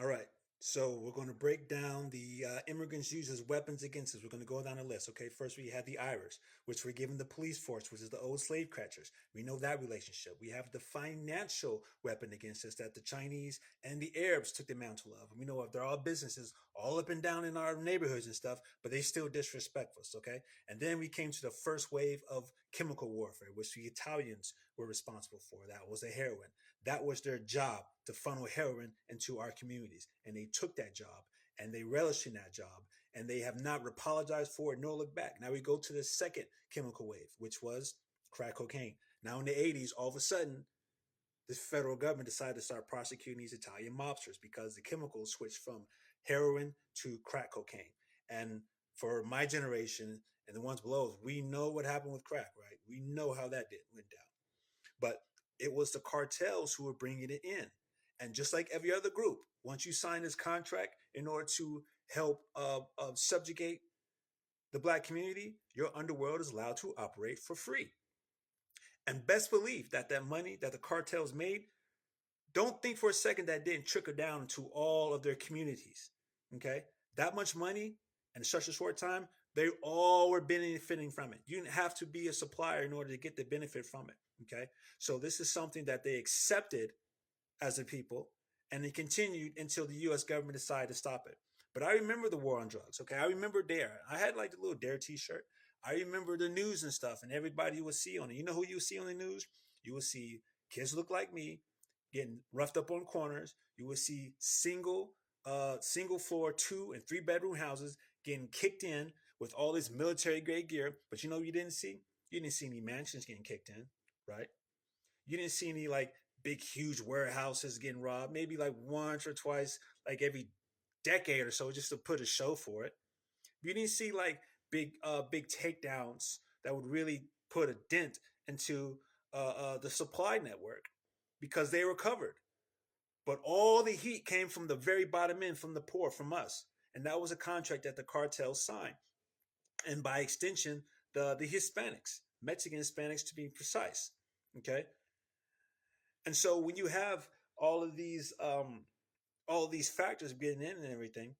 All right. So we're going to break down the immigrants used as weapons against us. We're going to go down the list. Okay. First, we have the Irish, which were given the police force, which is the old slave catchers. We know that relationship. We have the financial weapon against us that the Chinese and the Arabs took the mantle of. And we know if they're all businesses all up and down in our neighborhoods and stuff, but they still disrespect us. Okay. And then we came to the first wave of chemical warfare, which the Italians were responsible for. That was the heroin. That was their job, to funnel heroin into our communities. And they took that job and they relished in that job and they have not apologized for it nor looked back. Now we go to the second chemical wave, which was crack cocaine. Now in the 80s, all of a sudden, the federal government decided to start prosecuting these Italian mobsters because the chemicals switched from heroin to crack cocaine. And for my generation and the ones below us, we know what happened with crack, right? We know how that went down. But it was the cartels who were bringing it in. And just like every other group, once you sign this contract in order to help subjugate the black community, your underworld is allowed to operate for free. And best believe that that money that the cartels made, don't think for a second that didn't trickle down to all of their communities. Okay? That much money in such a short time, they all were benefiting from it. You didn't have to be a supplier in order to get the benefit from it. Okay? So this is something that they accepted as a people, and it continued until the U.S. government decided to stop it. But I remember the war on drugs. Okay, I remember Dare. I had like the little Dare T-shirt. I remember the news and stuff, and everybody you would see on it. You know who you would see on the news? You would see kids look like me getting roughed up on corners. You would see single floor 2 and 3 bedroom houses getting kicked in with all this military grade gear. But you know what you didn't see? You didn't see any mansions getting kicked in, right? You didn't see any like big huge warehouses getting robbed. Maybe like once or twice, like every decade or so, just to put a show for it. You didn't see like big takedowns that would really put a dent into the supply network because they were covered. But all the heat came from the very bottom end, from the poor, from us, and that was a contract that the cartels signed, and by extension, the Hispanics, Mexican Hispanics to be precise. Okay, and so when you have all of these all of these factors getting in and everything,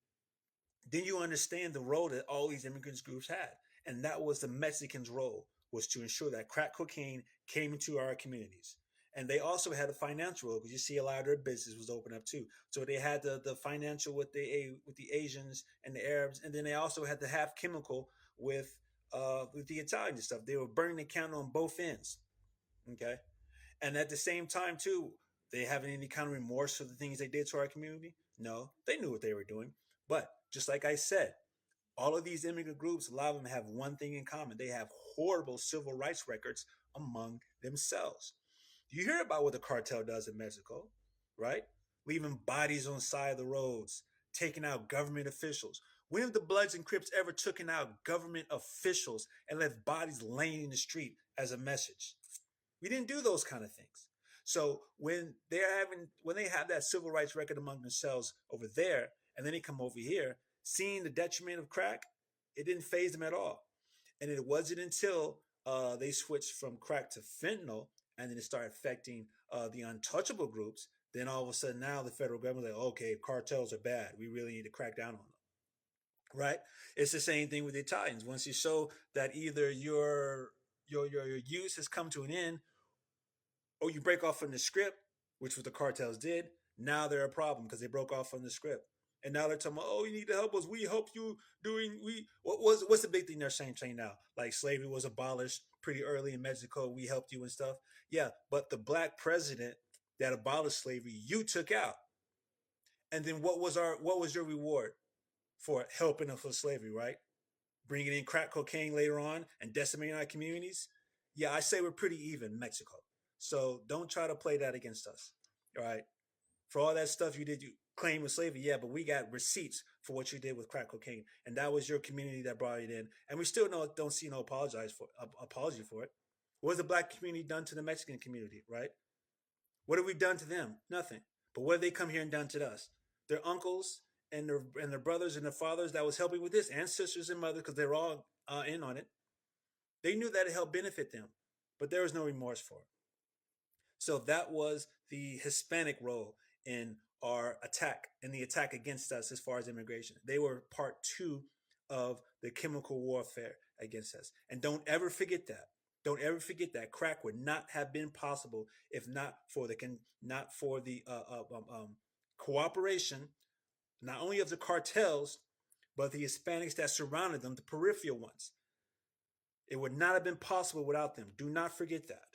then you understand the role that all these immigrants groups had, and that was the Mexicans' role, was to ensure that crack cocaine came into our communities. And they also had a financial role because you see a lot of their business was open up too. So they had the financial with the Asians and the Arabs, and then they also had the half chemical with the Italians and stuff. They were burning the candle on both ends. Okay, and at the same time, too, they having any kind of remorse for the things they did to our community? No, they knew what they were doing. But just like I said, all of these immigrant groups, a lot of them have one thing in common. They have horrible civil rights records among themselves. You hear about what the cartel does in Mexico, right? Leaving bodies on the side of the roads, taking out government officials. When have the Bloods and Crips ever taken out government officials and left bodies laying in the street as a message? We didn't do those kind of things. So when they have that civil rights record among themselves over there, and then they come over here, seeing the detriment of crack, it didn't phase them at all. And it wasn't until they switched from crack to fentanyl, and then it started affecting the untouchable groups. Then all of a sudden, now the federal government is like, okay, cartels are bad. We really need to crack down on them, right? It's the same thing with the Italians. Once you show that either your use has come to an end, or you break off from the script, which was the cartels did, now they're a problem because they broke off from the script. And now they're talking about, oh, you need to help us. We help you doing what's the big thing they're saying now? Like slavery was abolished pretty early in Mexico. We helped you and stuff. Yeah, but the black president that abolished slavery, you took out. And then what was your reward for helping us with slavery, right? Bringing in crack cocaine later on and decimating our communities. Yeah, I say we're pretty even, Mexico. So don't try to play that against us. All right. For all that stuff you did, you claim with slavery, yeah, but we got receipts for what you did with crack cocaine, and that was your community that brought it in, and we still don't see no apology for it. What has the black community done to the Mexican community, right? What have we done to them? Nothing. But what have they come here and done to us? Their uncles and their brothers and their fathers that was helping with this, and sisters and mothers, because they're all in on it. They knew that it helped benefit them, but there was no remorse for it. So that was the Hispanic role in our attack and the attack against us as far as immigration. They were part two of the chemical warfare against us. And don't ever forget that. Don't ever forget that crack would not have been possible if not for the cooperation, not only of the cartels, but the Hispanics that surrounded them, the peripheral ones. It would not have been possible without them. Do not forget that.